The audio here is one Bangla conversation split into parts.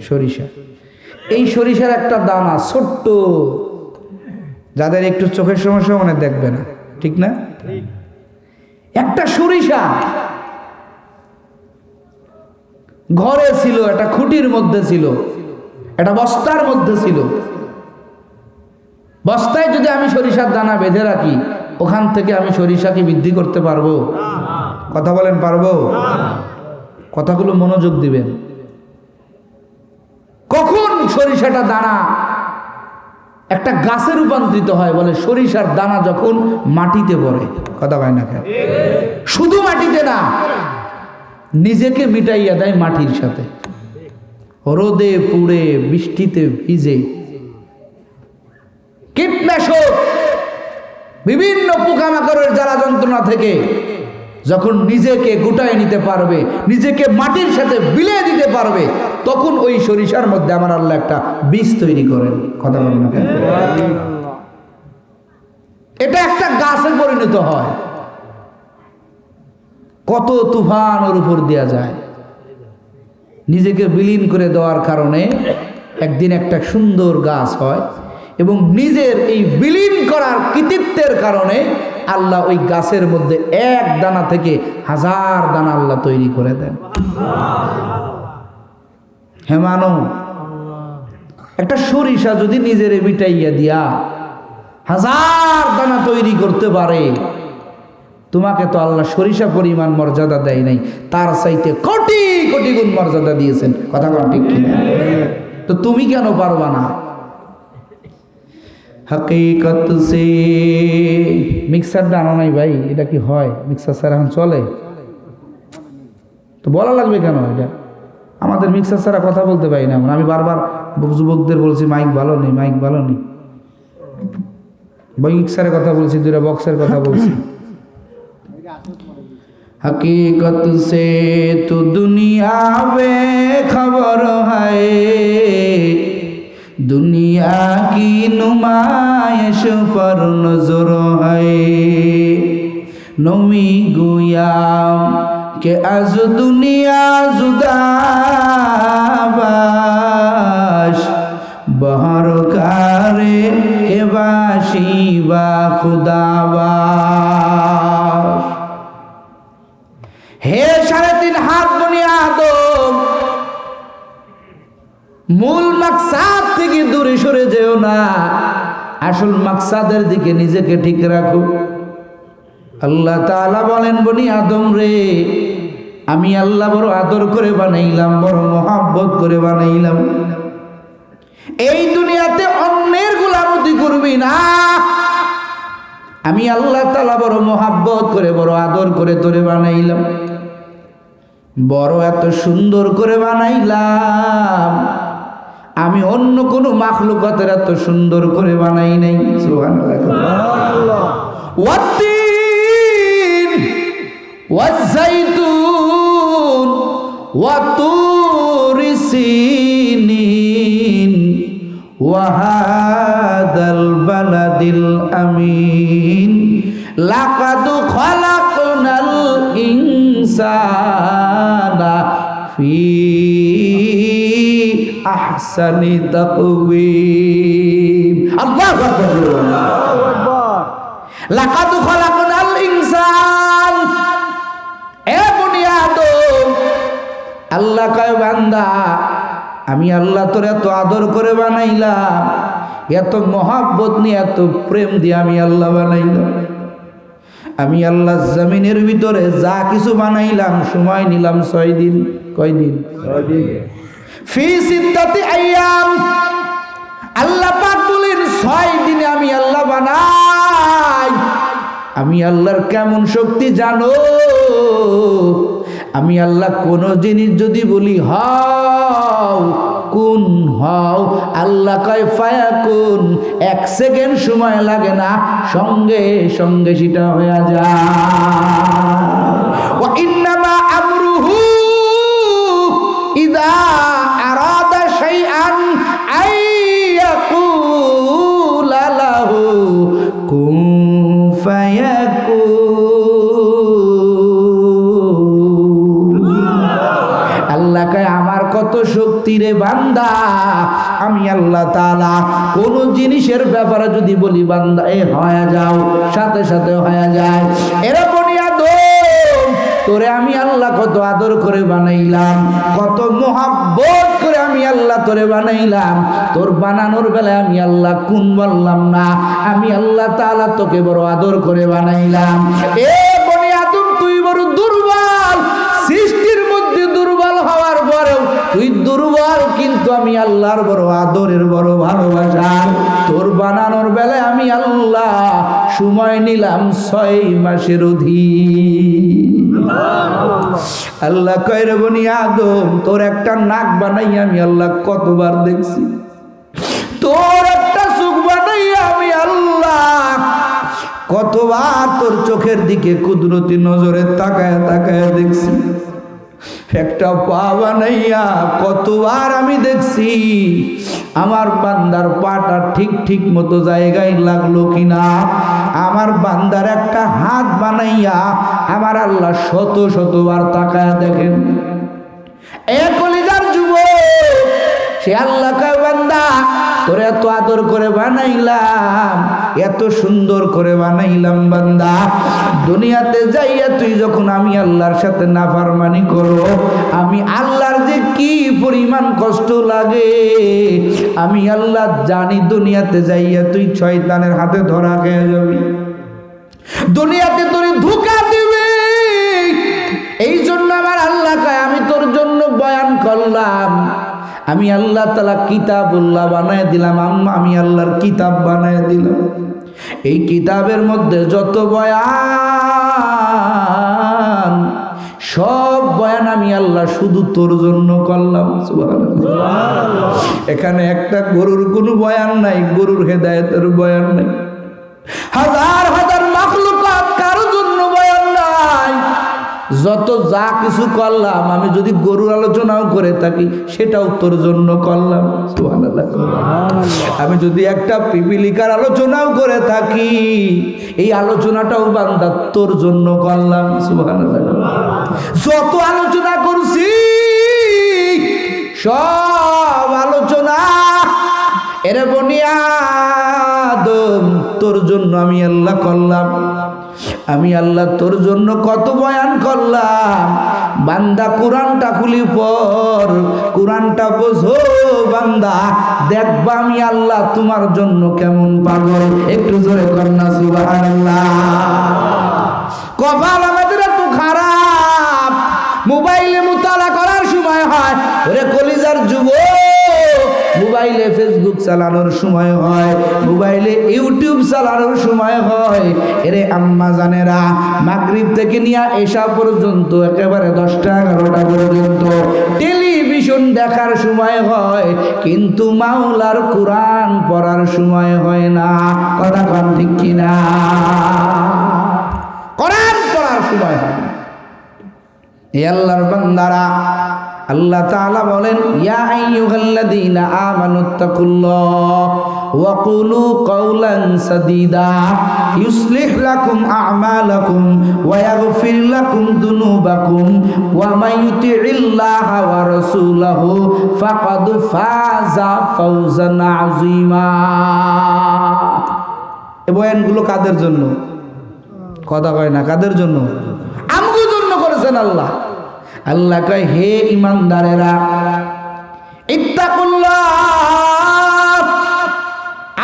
সরিষা। এই সরিষার একটা দানা ছোট্ট, যাদের একটু চোখের সমস্যা মনে দেখবে না, ঠিক না? একটা সরিষা ঘরে ছিল, একটা খুঁটির মধ্যে ছিল, একটা বস্তার মধ্যে ছিল। বস্তায় যদি আমি সরিষার দানা বেঁধে রাখি, ওখান থেকে আমি সরিষাকে বৃদ্ধি করতে পারবো? কথা বলেন, পারবো? কথাগুলো মনোযোগ দিবেন। কখন সরিষাটা দানা একটা গাছে রূপান্তরিত হয়? বলে সরিষার দানা যখন মাটিতে পড়ে। কথা হয় না কেন? শুধু মাটিতে না, নিজেকে মিটাইয়া দেয় মাটির সাথে। রোদে পুড়ে, বৃষ্টিতে ভিজে, কীটনাশক, বিভিন্ন পোকামাকড়ের জ্বালা যন্ত্রণা থেকে যখন নিজেকে গুটায় নিতে পারবে, নিজেকে মাটির সাথে বিলিয়ে দিতে পারবে, তখন ওই সরিষার মধ্যে আমার আল্লাহ একটা বীজ তৈরি করেন। কথা বলেন না কেন? এটা একটা গাছে পরিণত হয়। কত তুফান ওর উপর দেয়া যায়। নিজেকে বিলীন করে দেওয়ার কারণে একদিন একটা সুন্দর গাছ হয়, এবং নিজের এই বিলীন করার কৃতিত্বের কারণে আল্লাহ ওই গাছের মধ্যে এক দানা থেকে হাজার দানা আল্লাহ তৈরি করে দেন। হ্যাঁ মানো, একটা সরিষা যদি নিজের মিটাইয়া দিয়া হাজার দানা তৈরি করতে পারে, তোমাকে তো আল্লাহ সরিষা পরিমাণ মর্যাদা দেয় নাই, তার চাইতে কোটি কোটি গুণ মর্যাদা দিয়েছেন। কথা বলা ঠিক কিনা? তো তুমি কেন পারবা না? হাকিকত সে মিক্সারটা আনো নাই ভাই, এটা কি হয়? মিক্সার ছাড়া এখন চলে? তো বলা লাগবে কেন? এটা আমাদের মিক্সার ছাড়া কথা বলতে পারি না। আমি বারবার যুবকদের বলছি মাইক ভালো নেই, মাইক ভালো নেই। মিক্সারের কথা বলছি, দুটা বক্সের কথা বলছি। हकीकत से तो दुनिया बेखबर है, दुनिया की नुमाइश पर नजर है। नमी गुया के आज दुनिया जुदाबाश, बहर कारे के बाशी बा खुदाबाश। হে 3.5 হাত দুনিয়া আদম, মূল মাকসাদ থেকে দূরে সরে যেও না, আসল মাকসাদের দিকে নিজেকে ঠিক রাখো। আল্লাহ তাআলা বলেন, বনি আদম রে, আমি আল্লাহ বড় আদর করে বানাইলাম, বড় মহব্বত করে বানাইলাম। এই দুনিয়াতে অন্যের গোলামি করবি না। আমি আল্লাহ তাআলা বড় মহব্বত করে, বড় আদর করে তোরে বানাইলাম, বড় এত সুন্দর করে বানাইলাম। আমি অন্য কোন মাখলুকাতের এত সুন্দর করে বানাই নাই। সুবহানাল্লাহ। ওয়াত্তিন ওয়াজ্জাইতুন ওয়াতুরি সিনিন ওয়া হাদাল বালাদিল আমিন লাকাদ খালাকনাল ইনসানা ফি আহসানি তাকওয়িম। আল্লাহু আকবার। লাকাদ খালাকনাল ইনসান, এ বনি আদম, আল্লাহ কয় বান্দা, আমি আল্লাহ তোর এত আদর করে বানাইলাম, এত মহব্বত নিয়ে, এত প্রেম দিয়ে আমি আল্লাহ বানাইলাম। আমি আল্লাহ জমিনের ভিতরে যা কিছু বানাইলাম, সময় নিলাম 6 দিন। কয় দিন? 6 দিন। ফি সিত্তাতি আইয়াম, আল্লাহ পাক বলেন 6 দিনে আমি আল্লাহ বানাই। আমি আল্লাহর কেমন শক্তি জানো? আমি আল্লাহ কোন জিনিস যদি বলি হও, কুন হও, আল্লাহ কয় ফায়াকুন, 1 সেকেন্ড সময় লাগে না, সঙ্গে সঙ্গে সেটা হয়ে যায়। ওয়া ইন্নামা আমরুহু ইযা আরাদা শাইআন আইয়াকুলা লাহু কুন ফায়াকুন। আল্লাহ কয় আমার কত শক্তি রে বান্দা, বান্দা আমি আল্লাহ তাআলা কোন জিনিসের ব্যাপারে যদি বলি বান্দা এ হয়ে যাও, সাথে সাথে হয়ে যায়। এরা বনি আদম, তোরে আমি আল্লাহ কত আদর করে বানাইলাম, কত মোহাব্বত করে আমি আল্লাহ তোরে বানাইলাম। তোর বানানোর বেলায় আমি আল্লাহ কোন বললাম না, আমি আল্লাহ তাআলা তোকে বড় আদর করে বানাইলাম। এ বনি আদম, তুই বড় দুর্বল, সৃষ্টির মধ্যে দুর্বল হওয়ার পরেও তুই দুর্বল, কিন্তু আমি আল্লাহর বড় আদরের বড় ভালোবাসা। তোর বানানোর বেলায় আমি আল্লাহ সময় নিলাম 6 মাসের অধিক। আল্লাহ কয় রে বনি আদম, তোর একটা নাক বানাই আমি আল্লাহ কতবার দেখছি, তোর একটা চোখ বানাই আমি আল্লাহ কতবার তোর চোখের দিকে কুদরতি নজরে তাকায় তাকায় দেখছি, একটা পা বানাইয়া কতবার আমি দেখছি আমার বান্দার পাটা ঠিক ঠিক মতো জায়গায় লাগলো কিনা। আমার বান্দার একটা হাত বানাইয়া আমার আল্লাহ শত শতবার তাকায় দেখেন। এ কলিজার যুবক, সে আল্লাহ কয় বান্দা তোরে এত আদর করে বানাইলাম, এত সুন্দর করে বানাইলাম বান্দা, দুনিয়াতে যাইয়া তুই যখন আমি আল্লাহর সাথে নাফরমানি করো, আমি আল্লাহর যে কি পরিমাণ কষ্ট লাগে আমি আল্লাহ জানি। দুনিয়াতে যাইয়া তুই শয়তানের হাতে ধরা খেয়ে যাবি, দুনিয়াতে তোর ধোঁকা দিবে। এই জন্য আমার আল্লাহ কয় আমি তোর জন্য বয়ান করলাম, আমি আল্লাহ তাআলা কিতাবুল্লাহ বানায় দিলাম, আমি আল্লাহর কিতাব বানায় দিলাম। এই কিতাবের মধ্যে যত বয়ান, সব বয়ান আমি আল্লাহ শুধু তোর জন্য করলাম। সুবহানাল্লাহ। এখানে একটা গরুর কোনো বয়ান নাই, গরুর হেদায়েতের বয়ান নাই, হাজার হাজার মাখলুকাত কারোর জন্য বয়ান নাই। যত যা কিছু করলাম আমি যদি গরুর আলোচনাও করে থাকি সেটাও তোর জন্য করলাম। সুবহানাল্লাহ। আমি যদি একটা পিপিলিকার আলোচনাও করে থাকি এই আলোচনাটাও বান্দা তোর জন্য করলাম। সুবহানাল্লাহ। যত আলোচনা করছি সব আলোচনা এরে বনি আদম তোর জন্য আমি আল্লাহ করলাম। আমি আল্লাহ তোর জন্য কত বয়ান করলাম। বান্দা কোরআনটা খুলি পর, কোরআনটা বোঝো বান্দা, দেখবা আমি আল্লাহ তোমার জন্য কেমন পাগল। একটু জোরে কন্যা সুবহানাল্লাহ। কপাল আমাদের এত খারাপ, মোবাইলে মুতালা করার সময় হয় ওরে কলিজার যুবক, মোবাইলে ফেসবুক চালানোর সময় হয়, মোবাইলে ইউটিউব চালানোর সময় হয়। এরে আম্মা জানেরা, মাগরিব থেকে নিয়ে এশা পর্যন্ত একেবারে 10টা 11টা পর্যন্ত টেলিভিশন দেখার সময় হয়, কিন্তু মাওলার কোরআন পড়ার সময় হয় না। কথা কন ঠিক কিনা? কোরআন পড়ার সময় হয় না। এ আল্লাহর বান্দারা, আল্লাহ তাআলা বলেন ইয়া আইয়ুহাল্লাযীনা আমানুত্তাকুল্লাহ ওয়া কুলু কাওলান সাদীদা ইউসলিহ লাকুম আ'মালাকুম ওয়া ইয়াগফির লাকুম যুনুবাকুম ওয়া মান ইউতি'িল্লাহা ওয়া রাসূলাহু ফাকাদ ফাযা ফাওজান আযীমা। এই বয়ানগুলো কাদের জন্য? কথা কয় না, কাদের জন্য? আমগো জন্য করেছেন আল্লাহ। আল্লাহ কয় হে ইমানদারেরা, ইত্তাকুল্লাহ,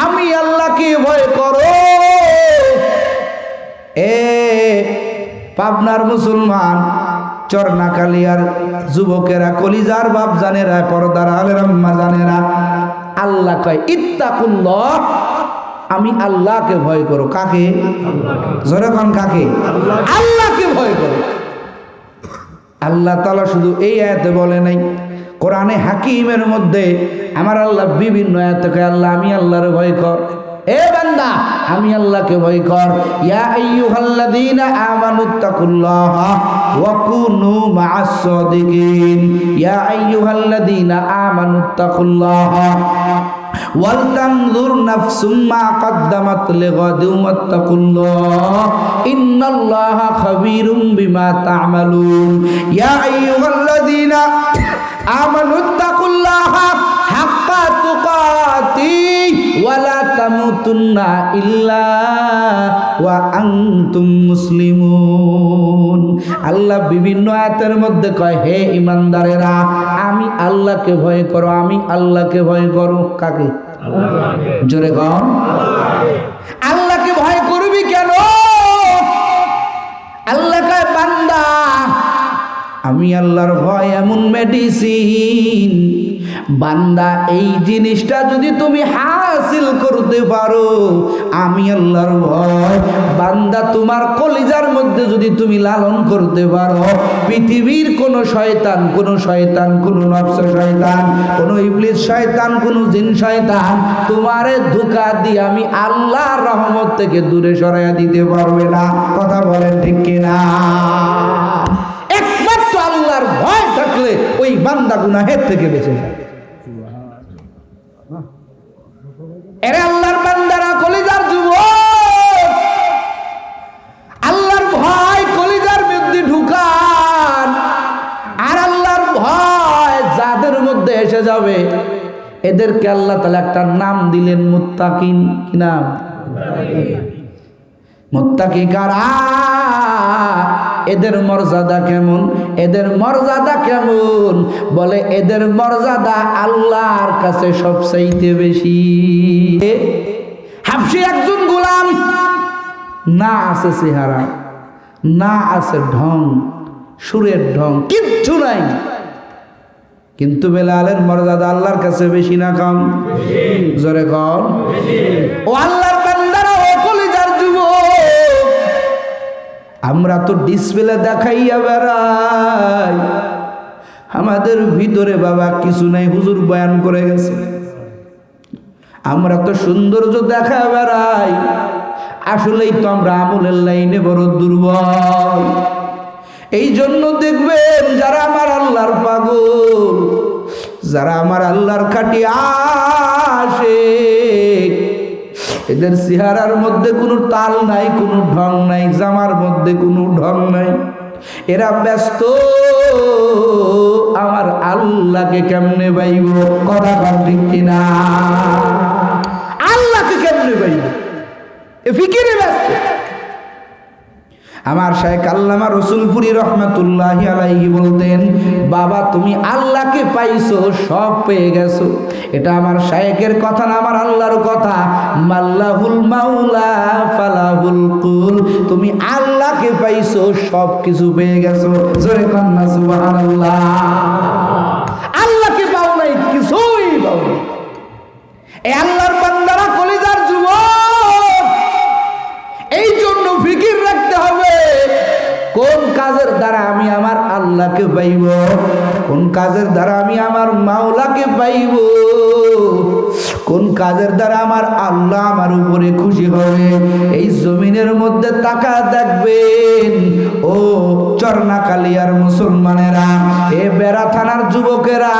আমি আল্লাহকে ভয় করো। এ পাবনার মুসলমান, চরনাকালিয়ার যুবকেরা, কলিজার বাপ জানেরা, পর্দার আলের আম্মা জানেরা, আল্লাহ কয় ইত্তাকুল্লাহ, আমি আল্লাহকে ভয় করো। কাকে? জোরে কোন কাকে? আল্লাহকে ভয় করো। আল্লাহ তাআলা শুধু এই আয়াতে বলে নাই, কোরআনে হাকিমের মধ্যে আমার আল্লাহ বিভিন্ন আয়াতে কয় আল্লাহ আমি আল্লাহর ভয় কর। এ বান্দা, আমি আল্লাহকে ভয় কর। ইয়া আইয়ুহাল্লাযীনা আমানুত্তাকুল্লাহা ওয়া কুনু মা'আস সাদিকিন। ইয়া আইয়ুহাল্লাযীনা আমানুত্তাকুল্লাহা ওয়াল তানজুর নাফসুম মা কদ্দামাত লিগাদিন ওয়াত্তাকুল্লাহ ইন্নাল্লাহা খাবীরুম বিমা তা'মালুন। ইয়া আইয়ুহাল্লাযীনা আমানুত্তাকুল্লাহা তামুতুন্না ইল্লা ওয়া আনতুম মুসলিমুন। আল্লাহ বিভিন্ন আয়াতের মধ্যে কয়, হে ঈমানদারেরা, আমি আল্লাহকে ভয় করো, আমি আল্লাহকে ভয় করো। কাকে? জোরে কর। আল্লাহকে ভয় করবি কেন? আল্লাহ কয়, বান্দা, আমি আল্লাহর ভয় এমন মেডিসিন, বান্দা এই জিনিসটা যদি তুমি হাসিল করতে পারো, আমি আল্লাহর ভয় বান্দা তোমার কলিজার মধ্যে যদি তুমি লালন করতে পারো, পৃথিবীর কোন শয়তান, কোন নফস শয়তান, কোন ইবলিস শয়তান, কোন জিন শয়তান তোমারে ধোঁকা দিয়ে আমি আল্লাহর রহমত থেকে দূরে সরাইয়া দিতে পারবে না। কথা বলেন ঠিক কিনা? একমাত্র আল্লাহর ভয় থাকলে ওই বান্দা গুনাহের থেকে বেঁচে যায়। এরে আল্লাহর বান্দারা, কলিজার যুবক, আল্লাহর ভয় কলিজার মধ্যে ঢুকান। আর আল্লাহর ভয় যাদের মধ্যে এসে যাবে, এদেরকে আল্লাহ তাআলা একটা নাম দিলেন, মুত্তাকিন। কি নাম? মুত্তাকি কারা? এদের মর্যাদা কেমন? এদের মর্যাদা কেমন? বলে এদের মর্যাদা আল্লাহর কাছে সবচাইতে বেশি। হাবশী একজন গোলাম, না আছে চেহারা, না আছে ঢং, সুরের ঢং, কিচ্ছু নাই, কিন্তু বেলালের মর্যাদা আল্লাহর কাছে বেশি না কম? জোরে কর। ও আল্লাহর বান্দারা, ও কলিজার যুবক, আমরা তো ডিসপ্লে দেখাইয়া বেড়াই, আমাদের ভিতরে বাবা কিছু নাই। হুজুর বয়ান করে গেছে, আমরা তো সৌন্দর্য দেখা বেড়াই, আসলেই তো আমরা আমলের লাইনে বড় দুর্বল। এই জন্য দেখবেন যারা আমার আল্লাহর পাগল, যারা আমার আল্লাহর খাঁটি আশিক, এদের চেহারার মধ্যে কোনো তাল নাই, কোনো ঢং নাই, জামার মধ্যে কোনো ঢং নাই। এরা ব্যস্ত আমার আল্লাহকে কেমনে পাইব। কথা ঠিক কিনা? আল্লাহকে কেমনে পাইব, এ ফিকিরে ব্যস্ত। আমার শায়েখ আল্লামা রসুলপুরি রহমাতুল্লাহি আলাইহি বলতেন, বাবা তুমি আল্লাহকে পাইছো, সব পেয়ে গেছো। এটা আমার শায়েখের কথা না, আমার আল্লাহর কথা। মাল্লাহুল মাওলা ফালাহুল কুল, তুমি আল্লাহকে পাইছো, সব কিছু পেয়ে গেছো। জোরে কন্না সুবহানাল্লাহ। আল্লাহকে পাও নাই, কিছুই পাও নাই। এই আল্লাহর বান্দারা, কলিজার যুবক, এই জন্য ফিকির রাখতে হবে, কোন কাজের দ্বারা আমি আমার আল্লাহকে পাইব, কোন কাজের দ্বারা আমি আমার মাওলাকে পাইব, কোন কাজের দ্বারা আমার আল্লাহ আমার উপরে খুশি হবে। এই জমিনের মধ্যে তাকা দেখবেন ও চরনাকালিয়ার মুসলমানেরা, এ বেড়া থানার যুবকেরা,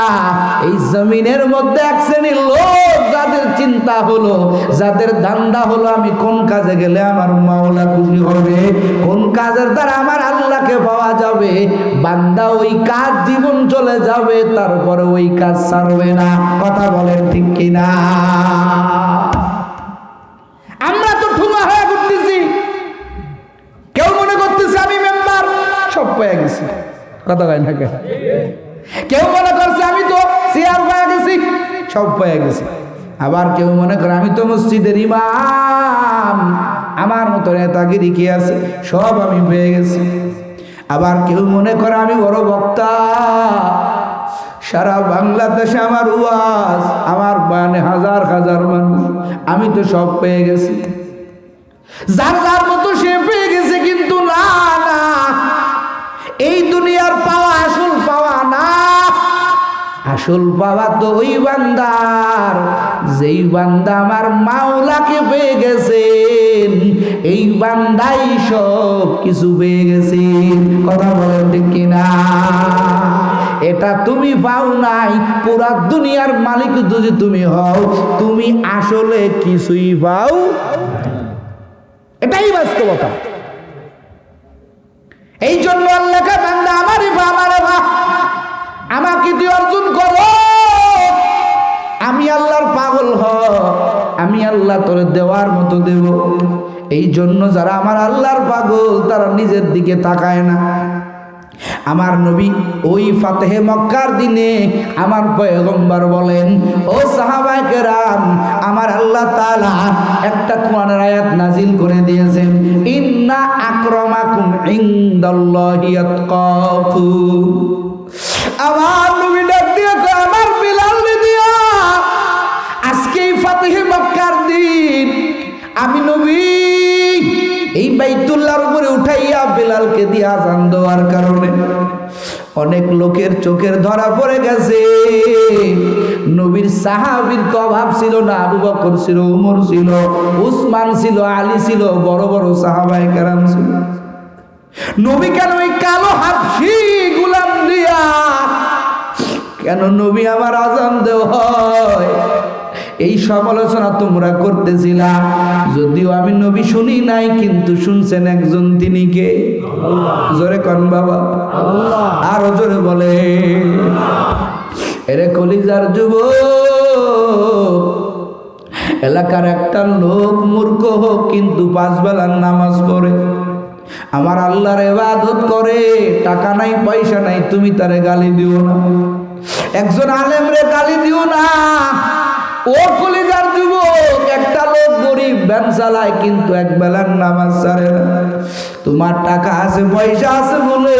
এই জমিনের মধ্যে এক শ্রেণীর লোক যাদের চিন্তা হলো, যাদের ধান্দা হলো, আমি কোন কাজে গেলে আমার মাওলা খুশি হবে, কোন কাজের দ্বারা আমার আল্লাহকে পাওয়া যাবে, বান্দা ওই কাজ জীবন চলে যাবে, তারপরে ওই কাজ ছাড়বে না। কথা বলেন ঠিক কিনা? আমরা তো ঠুমা হয়ে ঘুরতেছি, কেউ মনে করতেছে আমি মেম্বার, সব পেয়ে গেছি। কথা কয় না? কেউ মনে করছে আমি তো চেয়ার পেয়ে গেছি, সব পেয়ে গেছি। আবার কেউ মনে করে আমি তো মসজিদের ইমাম, আমার মতো নেতাগিরি কি আছে, সব আমি পেয়ে গেছি। আবার কেউ মনে করে আমি বড় বক্তা, সারা বাংলাদেশে আমার ওয়াজ, আমার বানে হাজার হাজার মানুষ, আমি তো সব পেয়ে গেছি। যার যার মতো সে পেয়ে গেছে, কিন্তু না না, এই দুনিয়ার পাওয়া আসল পাওয়া না। আসল পাওয়া তো ওই বান্দার, যেই বান্দা আমার মাওলাকে পেয়ে গেছেন, এই বান্দাই সব কিছু পেয়ে গেছেন। কথা বলেন ঠিক কিনা? এটা তুমি পাও নাই, পুরা দুনিয়ার মালিক যদি তুমি হও, তুমি আসলে কিছুই পাও, এটাই বাস্তবতা। এই জন্য আল্লাহকে বান্দা আমারই বা আমারে বা আমাকে দিয়ে অর্জন করো। আমি আল্লাহর পাগল হ, আমি আল্লাহ তোরে দেওয়ার মতো দেব। এই জন্য যারা আমার আল্লাহর পাগল তারা নিজের দিকে তাকায় না। আমার নবী ওই ফাতেহে মক্কার দিনে আমার পয়গম্বর বলেন, ও সাহাবায়ে কেরাম, আমার আল্লাহ তাআলা একটা কোরআনের আয়াত নাজিল করে দিয়েছেন, ইন্না আকরামাকুম ইনদাল্লাহি আতকাকুম। আমার নবী ডাক দিয়ে কয়, আমার বিলাল দিয়া আজকে এই ফাতেহে মক্কার দিন আমি নবী এই বাইতুল্লাহর উপরে উঠাইয়া বেলালকে দিয়ে আযান দেওয়ার কারণে অনেক লোকের চোখের ধরা পড়ে গেছে। নবীর সাহাবীর তো অভাব ছিল না। আবু বকর ছিল, ওমর ছিল, উসমান ছিল, আলী ছিল, বড় বড় সাহাবায়ে কেরাম ছিল। নবী কেন ওই কালো হাবশী গোলাম দিয়া কেন নবী আমার আযান দেওয়া হয়? এই সমালোচনা তোমরা করতেছিলা, যদিও আমি নবী শুনি নাই, কিন্তু শুনছেন একজন, তিনি কে? জোরে কন বাবা, আরো জোরে বলে। এরে কলিজার যুবক, এলাকার একটা লোক মূর্খ হোক কিন্তু 5 বেলার নামাজ পড়ে, আমার আল্লাহর ইবাদত করে, টাকা নাই পয়সা নাই, তুমি তারে গালি দিও না। একজন আলেমরে গালি দিও না। ও কলিজার যুবক, একটা লোক গরিব, ভ্যান চালায় কিন্তু 1 বেলার নামাজ ছাড়ে না। তোমার টাকা আছে পয়সা আছে বলে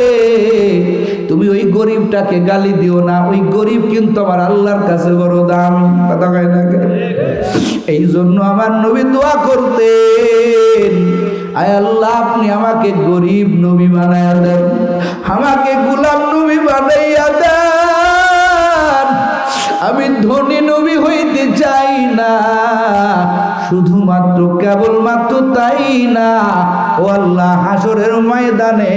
তুমি ওই গরিবটাকে গালি দিও না। ওই গরিব কিন্তু আমার আল্লাহর কাছে বড় দামি। কথা কয় না? এই জন্য আমার নবী দোয়া করতেন, আয় আল্লাহ আপনি আমাকে গরিব নবী বানাইয়া দেন, আমাকে গোলাম নবী বানাইয়া দেন। আমি ধনী নবী হইতে চাই না, শুধুমাত্র কেবলমাত্র তাই না, ও আল্লাহ হাসরের ময়দানে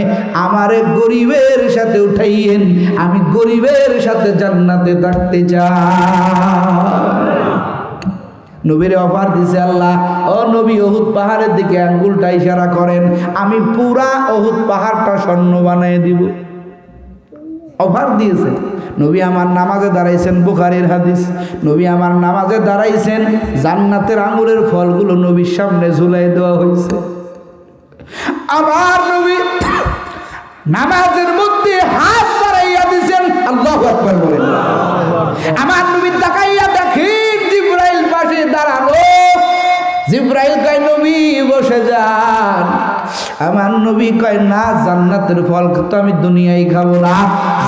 আমারে গরিবের সাথে উঠাইয়েন, আমি গরিবের সাথে জান্নাতে থাকতে চাই। নবীরে অফার দিছে আল্লাহ, ও নবী উহুদ পাহাড়ের দিকে আঙ্গুলটা ইশারা করেন, আমি পুরা উহুদ পাহাড়টা স্বর্ণ বানিয়ে দিব। অফার দিয়েছে। নবী আমার নামাজে দাঁড়াইছেন, বুখারীর হাদিস। নবী আমার নামাজে দাঁড়াইছেন, জান্নাতের আঙ্গুরের ফলগুলো নবীর সামনে ঝুলাই দেওয়া হয়েছে। আমার নবী নামাজের মধ্যে হাত বাড়াইয়া দিয়েছেন, আল্লাহু আকবার বলেন। আমার নবী তাকাইয়া দেখেন জিবরাইল পাশে দাঁড়ানো। জিবরাইল কয়, নবী বসে যান। আমার নবী কয়, না, জান্নাতের ফল তো আমি দুনিয়ায় খাবো না,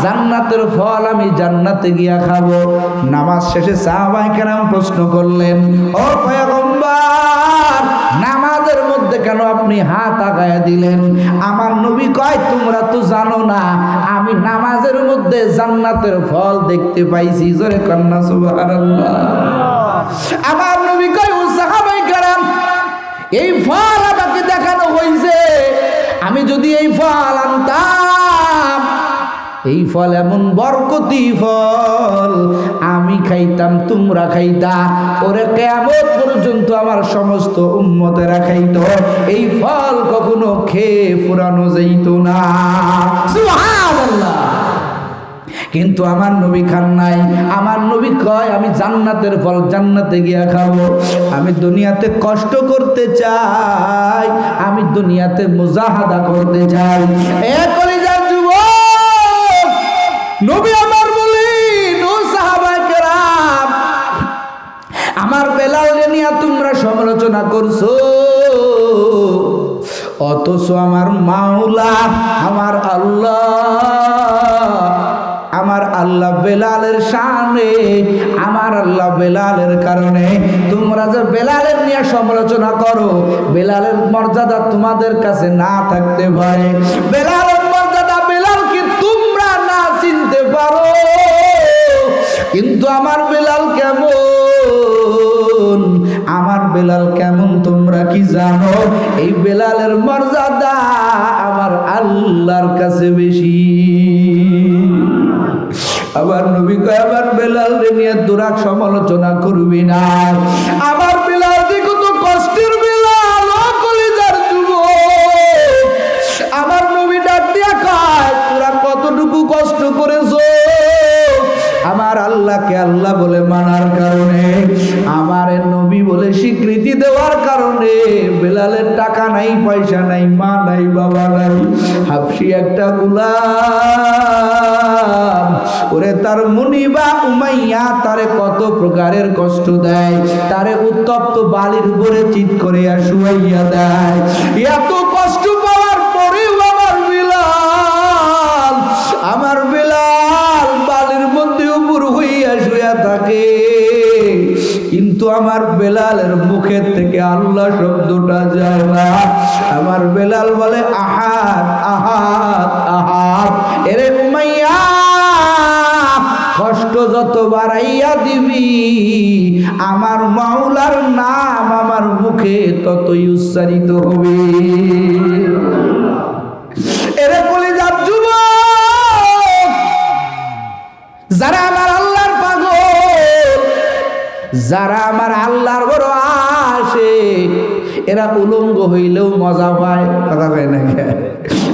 জান্নাতের ফল আমি জান্নাতে গিয়া খাবো। নামাজ শেষে সাহাবায়ে কেরাম প্রশ্ন করলেন, ও পয়গম্বর, নামাজের মধ্যে কেন আপনি হাত আগায়া দিলেন? আমার নবী কয়, তোমরা তো জানো না আমি নামাজের মধ্যে জান্নাতের ফল দেখতে পাইছি। জোরে কন্যা সুবহানাল্লাহ। আমার নবী কয়, ও সাহাবায়ে কেরাম, এই ফল আমাকে দেখানো হয়েছে, আমি যদি এই ফল আনতাম, এই ফল এমন বরকতি ফল, আমি খাইতাম, তোমরা খাইতা, ওরে কিয়ামত পর্যন্ত আমার সমস্ত উম্মতেরা খাইত, এই ফল কখনো খেয়ে ফুরানো যাইত না। সুবহানাল্লাহ। কিন্তু আমার নবী খান নাই। আমার নবী কয়, আমি জান্নাতের ফল জান্নাতে গিয়া খাবো। আমি দুনিয়াতে কষ্ট করতে চাই, আমি দুনিয়াতে মুজাহাদা করতে চাই। এ কলিজার যুবক, নবী আমার বলেন, ও সাহাবায়ে কেরাম, আমার বেলালকে নিয়ে তোমরা সমালোচনা করছো, অথচ আমার মাওলা আমার আল্লাহ বেলালের শানে, আমার আল্লাহ বেলালের কারণে তোমরা যে বেলালের নিয়ে সমালোচনা করো, বেলালের মর্যাদা তোমাদের কাছে না থাকতে পারে, বেলালের মর্যাদা বেলালকে তোমরা না চিনতে পারো, কিন্তু আমার বেলাল কেমন, আমার বেলাল কেমন তোমরা কি জানো? এই বেলালের মর্যাদা আমার আল্লাহর কাছে বেশি। আবার নবী কয়, আমার বেলাল নিয়ে তোরা সমালোচনা করবি না, আমার বেলাল যে কত কষ্টের বেলাল, ও কলিজার যুবক। আমার নবী ডাক দিয়া কয়, তোরা কতটুকু কষ্ট করেছো আমার আল্লাহকে আল্লাহ বলে মানার কারণে। কারণে, আমার নবী বলে স্বীকৃতি দেওয়ার কারণে বেলালের টাকা নাই, পয়সা নাই, মা নাই, বাবা নাই, হাবশি একটা গোলাম। ওরে তার মুনিবা উমাইয়া তারে কত প্রকারের কষ্ট দেয়, তারে উত্তপ্ত বালির উপরে চিৎ করে শুয়াইয়া দেয়। এত কষ্ট পাওয়ার পরেও আমার বেলাল বালির মধ্যে উপর হইয়া শুয়া থাকে, কিন্তু আমার বেলালের মুখের থেকে আল্লাহ শব্দটা যায় না। আমার বেলাল বলে আহাদ আহাদ আহাদ। এরে উমাইয়া, কষ্ট যত বাড়াইয়া দিবি আমার মাওলার নাম আমার মুখে ততই উচ্চারিত হবে। এরে কলিজার যুবক, যারা আমার আল্লাহর পাগল, যারা আমার আল্লাহর বড় আশিক, এরা উলঙ্গ হইলেও মজা পায়, কথা পায় না,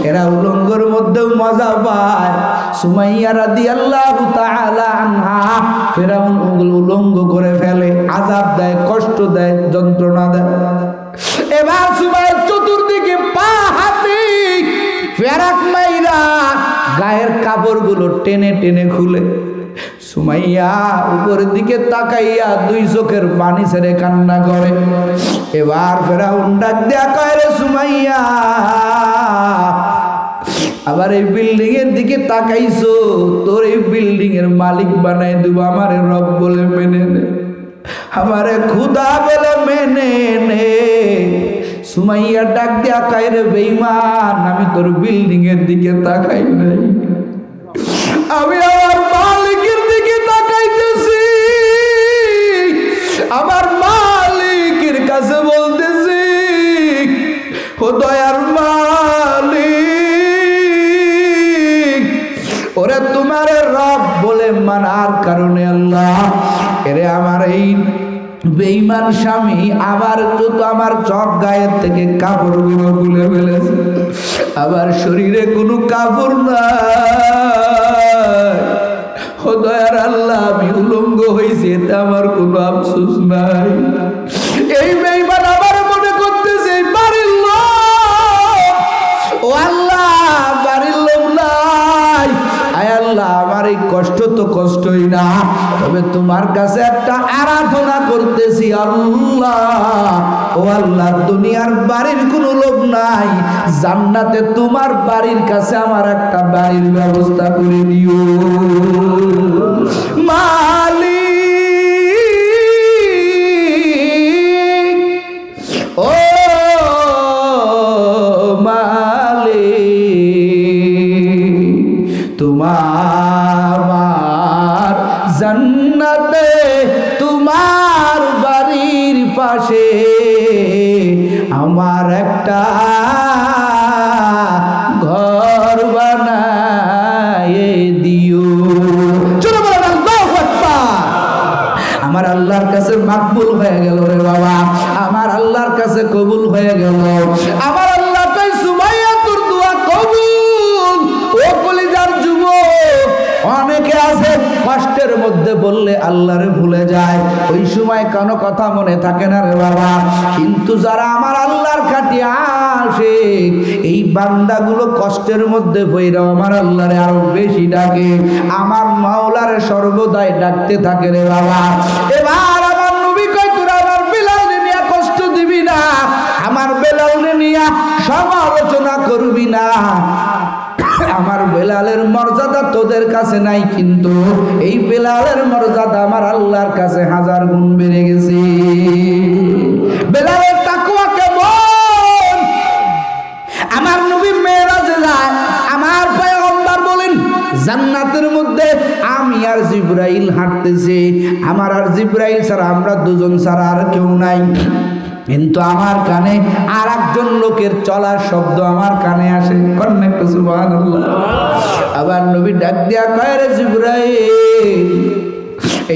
এরা উলঙ্গর মধ্যেও মজা পায়। সুমাইয়া রাদিয়াল্লাহু তাআলা আনহা ফিরাউন উলঙ্গ করে ফেলে, আযাব দেয়, কষ্ট দেয়, যন্ত্রণা দেয়। এবার সুমাইয়া চতুর্দিকে পা হাতে ফেরাক মাইরা গায়ের কাপড়গুলো টেনে টেনে খুলে সুমাইয়া উপরের দিকে তাকাইয়া দুই চোখের পানি ছেড়ে কান্না করে। এবার ফেরাউন ডাক দেয়া কয়, রে সুমাইয়া, আবার এই বিল্ডিং এর দিকে তাকাইছো, তোর এই বিল্ডিং এর মালিক বানাই দেব, আমারে রব বলে মেনে নে, আমারে খুদা বলে মেনে নে। সুমাইয়া ডাক দেয়া কয়, রে বেঈমান, আমি তোর বিল্ডিং এর দিকে তাকাই নাই, আমি আমার মালিকের দিকে তাকাইতেছি, আমার মালিকের কাছে বলতেছি, ও দয়ার মালিক, ওরে তোমার রব বলে মানার কারণে আল্লাহ এরে আমার এই বেঈমান স্বামী আবার যত আমার চক গায়ের থেকে কাপড়গুলো খুলে ফেলেছে, আবার শরীরে কোনো কাপড় নাই। ও দয়ার আল্লাহ, আমি উলঙ্গ হয়েছি, এতে আমার কোনো আফসোস নাই। এই বেঈমান আবার মনে করতেছে বাড়ির লোক, ও আল্লাহ বাড়ির লোক নাই, আয় আল্লাহ আমার এই কষ্ট তো কষ্টই না, তবে তোমার কাছে একটা আরাধনা করতেছি আল্লাহ, ও আল্লাহ দুনিয়ার বাড়ির কোনো লোভ নাই, জান্নাতে তোমার বাড়ির কাছে আমার একটা বাড়ির ব্যবস্থা করে দিও মালিক, ও মালিক, তোমার জান্নাতে তোমার বাড়ির পাশে আমার একটা ঘর বানায় দিও। চলো বলেন আল্লাহু আকবার। আমার আল্লাহর কাছে মাকবুল হয়ে গেল রে বাবা, আমার আল্লাহর কাছে কবুল হয়ে গেল। আমার আল্লাহ কই সুমাইয়া তোর দোয়া কবুল। ও কলিজার যুবক, অনেকে আছে কষ্টের মধ্যে বললে আল্লাহরে ভুলে যায়, ওই সময় কোনো কথা মনে থাকে না রে বাবা, কিন্তু যারা আমার আল্লাহর খাঁটি আশিক, এই বান্দাগুলো কষ্টের মধ্যে পইরা আমার আল্লাহরে আরো বেশি ডাকে, আমার মাওলারে সর্বদাই ডাকতে থাকে রে বাবা। এবার আমার নবী কয়, তোরা আমার বেলালকে নিয়ে কষ্ট দিবি না, আমার বেলালকে নিয়ে সমালোচনা করবি না, আমার বেলালের মর্যাদা তোদের কাছে নাই, কিন্তু এই বেলালের মর্যাদা আমার আল্লাহর কাছে 1000 গুণ বেড়ে গেছে। বেলালের তাকওয়া কেমন? আমার নবী মেরাজে যায়, আমার পয়গম্বর বলেন জান্নাতের মধ্যে আমি আর জিবরাইল হাঁটতেছি, আমার আর জিবরাইল ছাড়া, আমরা দুজন ছাড়া আর কেউ নাই, কিন্তু আমার কানে আর একজন লোকের চলার শব্দ আমার কানে আসে। সুবহানাল্লাহ। আবার নবী ডাক দিয়া কয়, রে জিবরাইল,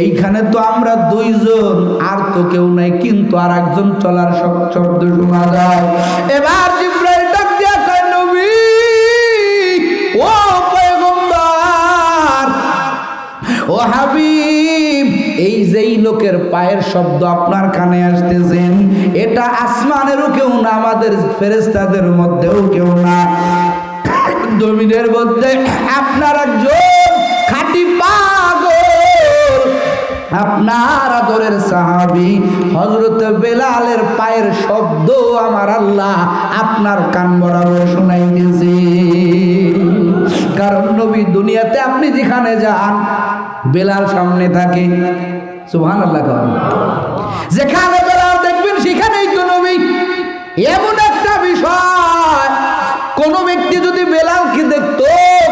এইখানে তো আমরা দুইজন, আর তো কেউ নাই, কিন্তু আর একজন চলার শব্দ শোনা যায়। এবার জিবরাইল ডাক দিয়া কয়, নবী, ও পয়গম্বর, ও হাবিব, এই যেই লোকের পায়ের শব্দ আপনার কানে আসতেছেন, এটা আসমানেরও কেউ না, আমাদের ফেরেশতাদের মধ্যেও কেউ না, জমিনের মধ্যে আপনার একজন খাঁটি পাগল, আপনার আদরের সাহাবী হযরত বেলালের পায়ের শব্দ আমার আল্লাহ আপনার কান বরাবর শোনাইতেছে। কারণ নবী দুনিয়াতে আপনি যেখানে যান বেলাল সামনে থাকে, সুবহানাল্লাহ। যেখানে বেলাল দেখবেন সেখানেই তো নবী। এমন একটা বিষয়, কোন ব্যক্তি যদি বেলালকে দেখতো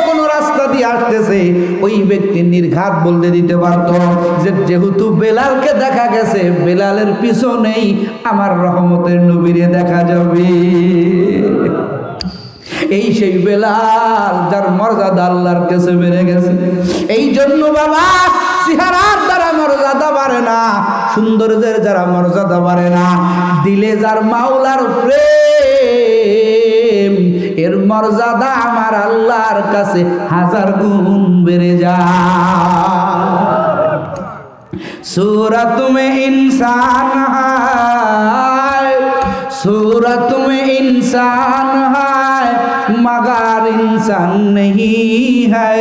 কোন রাস্তা দিয়ে আসতেছে, ওই ব্যক্তি নির্ঘাত বলতে দিতে পারতো যে যেহেতু বেলালকে দেখা গেছে, বেলালের পিছনেই আমার রহমতের নবীরে দেখা যাবে। এই সেই বেলাল যার মর্যাদা আল্লাহর কাছে বেড়ে গেছে। এই জন্য বাবা, চেহারার দ্বারা মর্যাদা বাড়ে না, সৌন্দর্যের যারা মর্যাদা বাড়ে না, দিলে যার মাওলার প্রেম, এর মর্যাদা আমার আল্লাহর কাছে 1000 গুণ বেড়ে যায়। सूरत में इंसान है, सूरत में इंसान है, मगर इंसान नहीं है।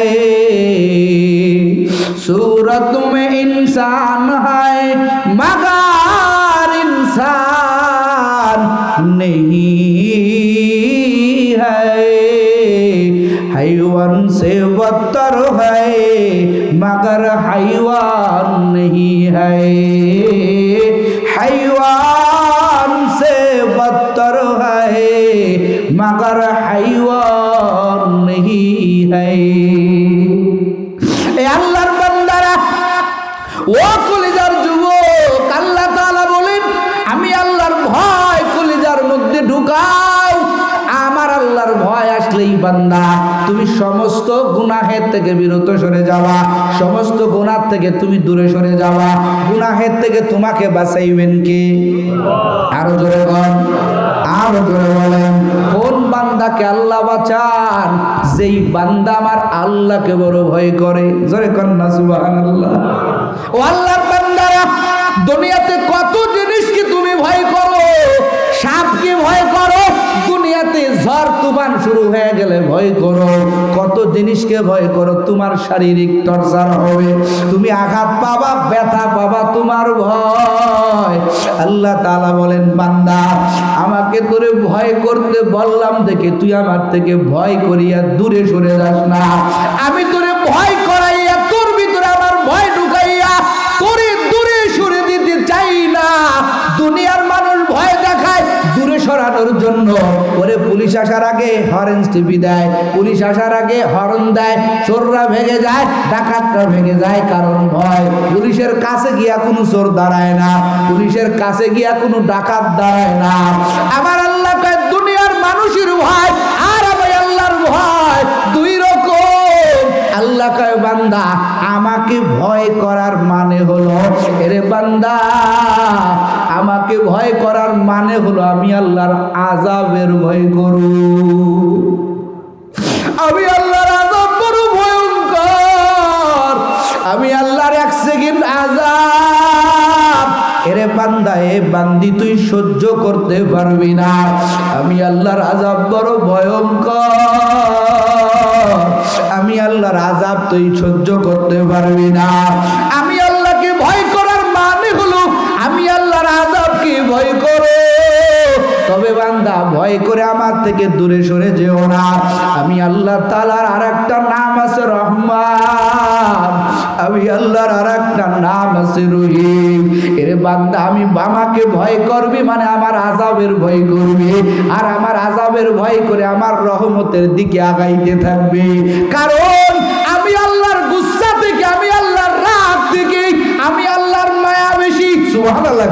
सूरत में इंसान है, मगर इंसान नहीं है। हैवान से बदतर है, मगर हैवान नहीं है। हैवान से बदतर है, मगर हैवान नहीं है। ए আল্লাহর বান্দারা, ও কলিজার যুবক, আল্লাহ তাআলা বলেন আমি আল্লাহর ভয় কলিজার মধ্যে ঢুকাও। আমার আল্লাহর ভয় আসলেই বান্দা তুমি সমস্ত গুনাহের থেকে বিরত সরে যাওয়া, সমস্ত গুনাহ থেকে তুমি দূরে সরে যাওয়া। গুনাহের থেকে তোমাকে বাঁচাইবেন কে? আরো জোরে বলেন, আরো জোরে বলেন। কোন বান্দাকে আল্লাহ বাঁচান? যেই বান্দা আমার আল্লাহকে বড় ভয় করে। জোরে কন্যা সুবহানাল্লাহ। ও আল্লাহর বান্দারা, দুনিয়াতে কত জিনিসকে তুমি ভয় করো। সাপকে ভয় করো, দুনিয়াতে ঝড় তুফান শুরু হয়ে গেলে ভয় করো। কত জিনিসকে ভয় করো, তোমার শারীরিক টর্চার হবে, তুমি আঘাত পাবা, ব্যথা পাবা, তোমার ভয়। আল্লাহ তাআলা বলেন বান্দা, আমাকে তোরে ভয় করতে বললাম দেখে তুই আমার থেকে ভয় করিয়া দূরে সরে যাস না। আমি তোরে ভয় করাইয়া তোর ভিতরে আমার ভয় ঢুকাইয়া তোরে দূরে সরে দিতে চাই না। দুনিয়ার মানুষ ভয় দেখায় দূরে সরানোর জন্য। ওরে পুলিশ আসার আগে হরেন টিপি দেয়, পুলিশ আসার আগে হরন দেয়, চোররা ভেগে যায়, ডাকাতরা ভেগে যায়, কারণ ভয়। পুলিশের কাছে গিয়া কোনো চোর দাঁড়ায় না, পুলিশের কাছে গিয়া কোনো ডাকাত দাঁড়ায় না। আমার আল্লাহ কয় দুনিয়ার মানুষের ভয় আর আমি আল্লাহর ভয় দুই রকম। আল্লাহ কয় বান্দা, আমাকে ভয় করার মানে হলো, এরে বান্দা আমাকে ভয় করার মানে হলো আমি আল্লাহর আযাবের ভয় করু। আমি আল্লাহর আযাব বড় ভয়ঙ্কর, আমি আল্লাহর এক সেকেন্ড আযাব, এরে বান্দা এ বান্দি তুই সহ্য করতে পারবি না। আমি আল্লাহর আযাব বড় ভয়ঙ্কর, আমি আল্লাহর আযাব তুই সহ্য করতে পারবি না। আমি আল্লাহকে ভয় করার মানে হলো আমি আল্লাহর আযাবকে ভয় করো। তবে বান্দা ভয় করে আমার থেকে দূরে সরে যেও না। আমি আল্লাহ তাআলার আরেকটা নাম আছে রহমান, আমি আল্লাহর আরেকটা নাম আছে রহিম। এরে বান্দা আমি আমাকে ভয় করবি মানে আমার আযাবের ভয় করবি, আর আমার আযাবের ভয় করে আমার রহমতের দিকে আগাইতে থাকবে। কারণ আমি আল্লাহর গুসা থেকে, আমি আল্লাহর রাগ থেকে, আমি আল্লাহর মায়া বেশি। সুবহানাল্লাহ।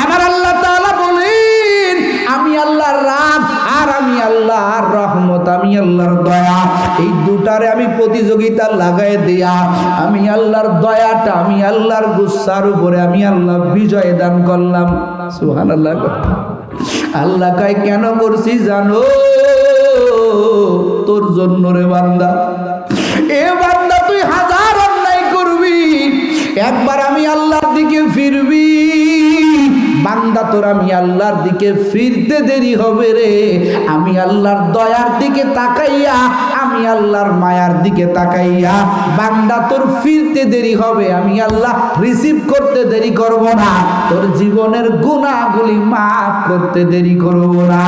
আমার আল্লাহ তাআলা বলেন আমি আল্লাহর রাগ আর আমি আল্লাহর রহমত, আমি আল্লাহর দয়া, এই দুটারে আমি প্রতিযোগিতা লাগাই দিয়া আমি আল্লাহর দয়াটা আমি আল্লাহর গুসার উপরে আমি আল্লাহ বিজয় দান করলাম। সুবহানাল্লাহ। আল্লাহ কয় কেন করছি জানো? তোর জন্য রে বান্দা। এ বান্দা তুই হাজার অন্যায় করবি, এ একবার আমি আল্লাহর দিকে ফিরবি বান্দা, তোর আমি আল্লাহর দিকে ফিরতে দেরি হবে রে। আমি আল্লাহর দয়ার দিকে তাকাইয়া, আমি আল্লাহর মায়ার দিকে তাকাইয়া বান্দা তোর ফিরতে দেরি হবে, আমি আল্লাহ রিসিভ করতে দেরি করব না, তোর জীবনের গুনাহগুলি মাফ করতে দেরি করব না।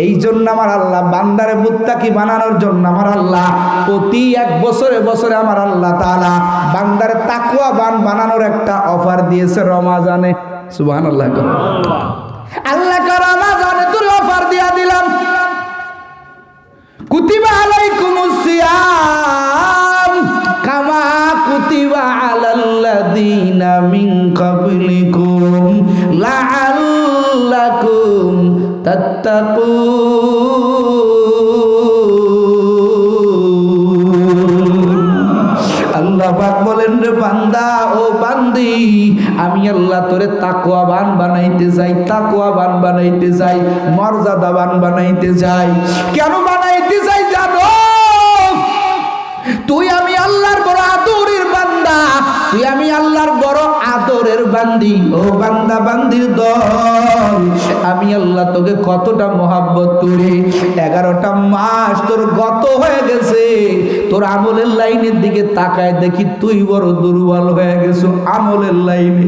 এই জন্য আমার আল্লাহ বান্দারে মুত্তাকি বানানোর জন্য আমার আল্লাহ প্রতি এক বছরে বছরে আমার আল্লাহ তাআলা বান্দারে তাকওয়াবান বানানোর একটা অফার দিয়েছে রমাজানে। সুবহানাল্লাহ। আল্লাহ কা রমাজানে তোর অফার দিয়া দিলাম, কুতিবা আলাইকুমুস সিয়াম কামা কুতিবা আলাল্লাযীনা মিন ক্বাবলিকুম লাআল্লাকুম আল্লাহ পাক বলেন রে বান্দা ও বান্দি, আমি আল্লাহ তোরে তাকওয়াবান বানাইতে চাই, তাকওয়াবান বানাইতে চাই, মর্যাদাবান বানাইতে চাই। কেন বানাইতে চাই জানো? তুই আমি আল্লাহর বড় আদরের বান্দা, তুই আমি আল্লাহর বড় আদরের বান্দি। ও বান্দা বান্দির দল, আমি আল্লাহ তোকে কতটা মহাব্বত করি। 11টা মাস তোর গত হয়ে গেছে, তোর আমলের লাইনের দিকে তাকায় দেখি তুই বড় দুর্বল হয়ে গেছো আমলের লাইনে।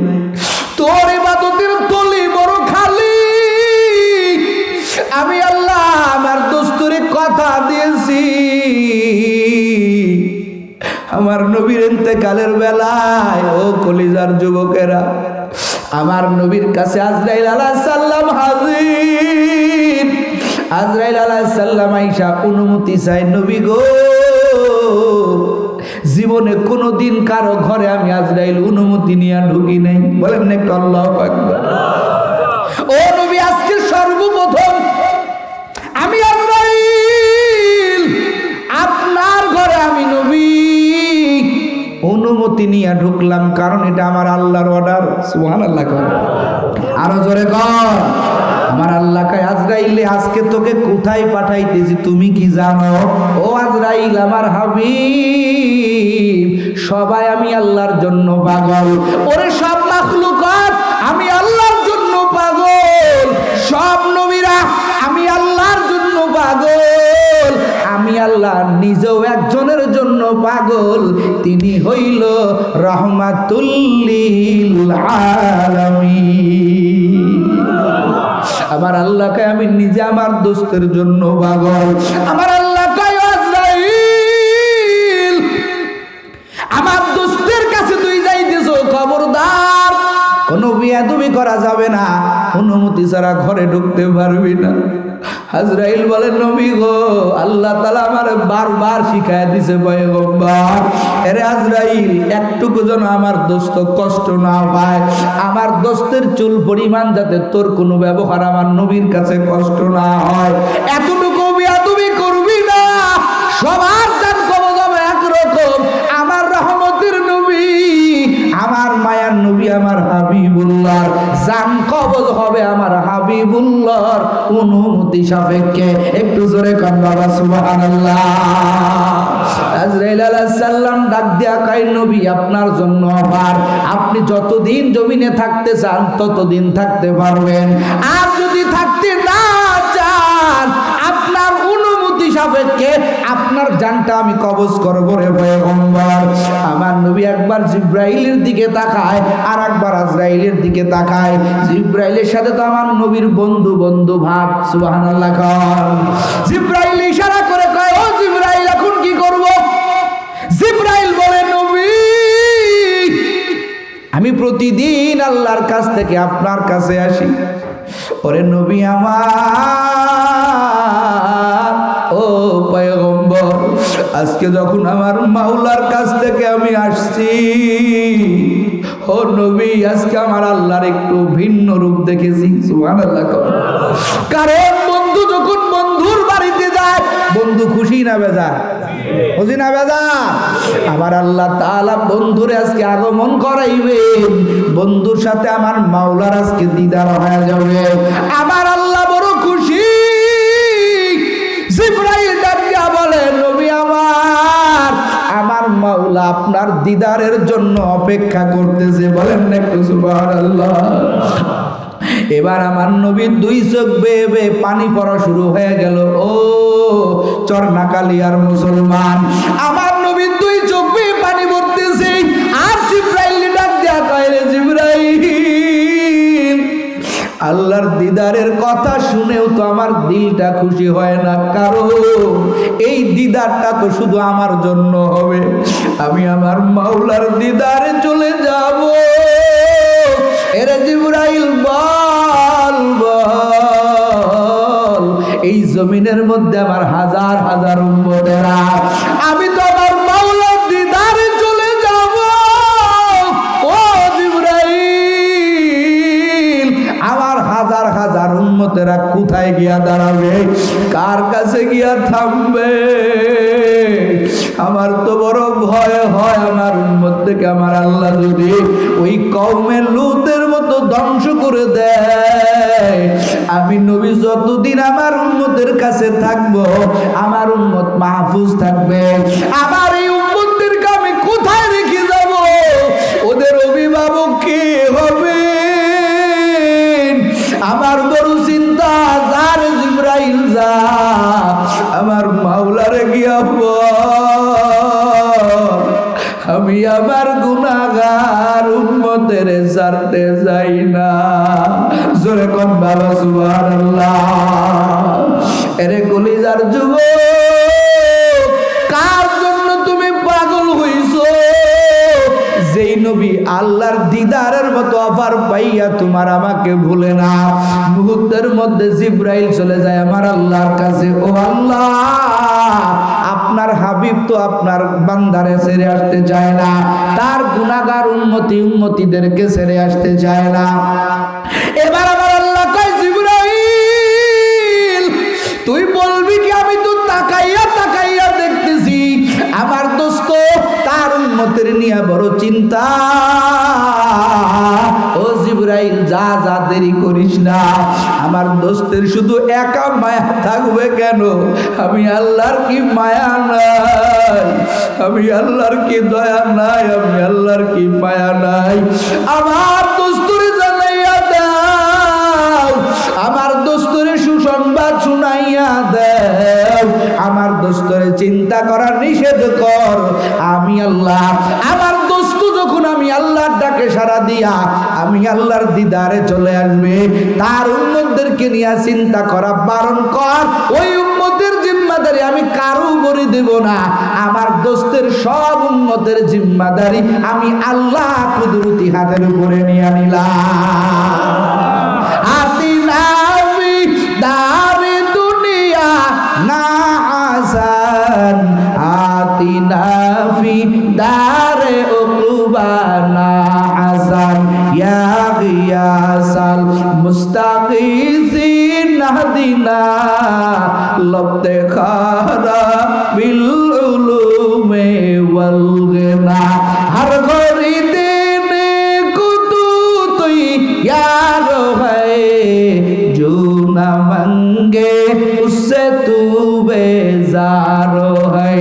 তোর ইবাদতের তলি বড় খালি। আমি আল্লাহ আমার দোস্তরে কথা দিয়েছি, আমার নবীর ইন্তেকালের বেলায় ও কলিজার যুবকেরা, আমার নবীর কাছে আজরাইল আলাইহিস সালাম হাজির। আজরাইল আলাইহিস সালাম আয়েশা অনুমতি চাই, নবী গো জীবনে কোনোদিন কারো ঘরে আমি আজরাইল অনুমতি নিয়ে ঢুকি নাই। বলেন না একটু আল্লাহু আকবার। ও নবী আজকে সর্বপ্রথম আমি আজরাইল আপনার ঘরে আমি নবী অনুমতি নিয়ে ঢুকলাম, কারণ এটা আমার আল্লাহর অর্ডার। সুবহানাল্লাহ। আরো জোরে কর। আমার আল্লাহ কয় আজরাইল আজকে তোকে কোথায় পাঠাইতেছি তুমি কি জানো? ও আজরাইল আমার হাবিব, সবাই আমি আল্লাহর জন্য পাগল। ওরে সব মাখলুকাত আমি আল্লাহর জন্য পাগল, সব নবীরা আমি আল্লাহর জন্য পাগল, আমি আল্লাহ নিজেও একজনের জন্য পাগল, তিনি হইল রাহমাতুল লিল আলামিন। আমার আল্লাহ কয় আমি নিজে আমার দোস্তের জন্য পাগল। আমার আল্লাহ কয় আজরাইল আমার দোস্তের কাছে তুই যাইতেছো, খবরদার কোনো বিয়াদবি করা যাবে না, অনুমতি ছাড়া ঘরে ঢুকতে পারবি না। আজরাইল বলেন নবী গো আল্লাহ তাআলা আমার বারবার শিখায় দিছে পয়গম্বর, আরে আজরাইল একটুকু যেন আমার দোস্ত কষ্ট না পায়, আমার দোস্তের চুল পরিমাণ যাতে তোর কোনো ব্যবহার আমার নবীর কাছে কষ্ট না হয়, এতটুকু বিয়াদবি করবি না। সবার জান কবজ হবে একরকম, আমার রহমতের নবী আমার মায়ার নবী আমার হাবিবুল্লাহর জান কবজ হবে আমার হাবিবুল্লাহর অনুমতি সাপেক্ষে। একটু জোরে কান বাবা সুবহানাল্লাহ। আজরাইল আলাইহিস সালাম ডাক দিয়া কয় নবী আপনার জন্য অফার, আপনি যতদিন জমিনে থাকতে চান ততদিন থাকতে পারবেন, আর যদি থাকতে না চান আপনার অনুমতি সাপেক্ষে আপনার জানটা আমি কবজ করব রে পয়গম্বর। আমার নবী একবার জিব্রাইলের দিকে তাকায় আর একবার আজরাইলের দিকে তাকায়। জিব্রাইলের সাথে তো আমার নবীর বন্ধু বন্ধু ভাব। সুবহানাল্লাহ। জিব্রাইল ইশারা করে কয় ও জিব্রাইল এখন কি করব? জিব্রাইল বলে নবী আমি প্রতিদিন আল্লাহর কাছ থেকে আপনার কাছে আসি। ওরে নবী আমার ও পয়গম্বর, আজকে যখন আমার মাওলার কাছ থেকে আমি আসছি, ও নবী আজকে আমার আল্লাহর একটু ভিন্ন রূপ দেখেছি। সুবহানাল্লাহ। কারণ বন্ধু যখন বন্ধুর বাড়িতে যায় বন্ধু খুশি না বেজার? খুশি না বেজার? আমার আল্লাহ তাআলা বন্ধুরে আজকে আগমন করাইবেন, বন্ধুর সাথে আমার মাওলার আজকে দিদার হয়ে যাবে। আমার আল্লাহ বড় খুশি। জিব্রাইল ডাকিয়া বলে নবী আমার মাওলা আপনার দিদারের জন্য অপেক্ষা করতেছে। বলেন না একটু সুবহানাল্লাহ। এবার আমার নবীর দুই চোখ বেয়ে বেয়ে পানি পড়া শুরু হয়ে গেল। ও চরনাকালিয়ার মুসলমান, আমার নবীর দুই চোখ বেয়ে পানি পড়তেছে। আর জিবরাইল ডাক দেয়া কয়, রে জিবরাইল, আল্লাহর দিদারের কথা শুনেও তো আমার দিলটা খুশি হয় না, কারণ এই দিদারটা তো শুধু আমার জন্য হবে। আমি আমার মাওলার দিদারে চলে যাব। এরে জিবরাইল বল বল, এই জমিনের মধ্যে আমার হাজার হাজার উম্মতেরা, আমি তো আমার মাওলার দিদারে চলে যাব। ও জিবরাইল, আমার হাজার হাজার উম্মতেরা কোথায় গিয়া দাঁড়াবে, কার কাছে গিয়া থামবে? আমার তো বড় ভয় হয় আমার উম্মত থেকে আমার আল্লাহ যদি ওই কওমে লূতের মতো ধ্বংস করে দেয়। আমি নবী যতদিন আমার উম্মতের কাছে থাকবো, আমার উম্মত মাহফুজ থাকবে। আমার এই উম্মতদেরকে আমি কোথায় রেখে যাব? ওদের অভিভাবক কে হবে? আমার বড় চিন্তা। যার জিবরাইল যা, আমার মাওলারে গিয়া আমি আমার গুনাহগার উম্মতের ছাড়তে যাই না। জোরে কোন বাবা সুবহানাল্লাহ। এরে কলিজার যুবক, কার জন্য তুমি পাগল হইছো? যেই নবী আল্লাহর দিদারের মতো অফার পাইয়া তোমার আমাকে ভুলে না, মুহূর্তের মধ্যে জিবরাইল চলে যায় আমার আল্লাহর কাছে। ও আল্লাহ, আপনার হাবিব তো আপনার বান্দারে ছেড়ে আসতে চায় না, তার গুনাহগার উম্মতিদেরকে ছেড়ে আসতে চায় না। এবার আমার আল্লাহ কয়, জিবরাইল তুই বলবি কি? আমি তো তাকাইয়া তাকাইয়া দেখতেছি আমার দোস্ত তার উম্মতের নিয়ে বড় চিন্তা। ও জিবরাইল, যা যা, দেরি করিস না। আমার দোস্তের শুধু একা মায়া থাকবে কেন? আমি আল্লাহর কি মায়া নাই? আমি আল্লাহর কি দয়া নাই? আমি আল্লাহর কি মায়া নাই? আমার দোস্তরে জানাইয়া দাও, আমার দোস্তরে সুসংবাদ শুনাইয়া দাও, আমার দোস্তরে চিন্তা করার নিষেধ কর। আমি আল্লাহ, আমার দোস্ত যখন আমি আল্লাহর ডাকে সাড়া দিয়া আমি আল্লাহর দিদারে চলে আসবে, তার উম্মতদেরকে নিয়ে চিন্তা করা বারণ কর। ওই উম্মতের জিম্মাদারি আমি কারো উপরে দেব না। আমার দোস্তের সব উম্মতের জিম্মাদারি আমি আল্লাহ কুদরতি হাতের উপরে নিয়ে নিলাম। আতিনা ফি দারি দুনিয়া না আসান, আতিনা ফি দারে উকুবা না আসান, ইয়া গিয়াসাল মুস্তাগীসিন নাহদিনা লবতে খারা বিল উলুমে ওয়াল গিনা। হর ঘড়ি দেনে কুতু তুই यार है जो न मंगे उससे तू बेजार है।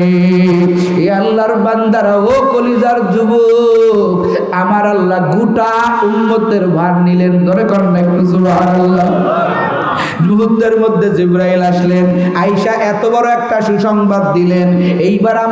আল্লাহর বান্দারা, ও কলিজার যুবক, আমার আল্লাহ গোটা উম্মতের ভার নিলেন। ধরে করেন একটু সুবহানাল্লাহ। মুহূর্তের মধ্যে জিবরাইল আসলেন, আয়েশা এত বড় একটা সুসংবাদ দিলেন। এইবার আমার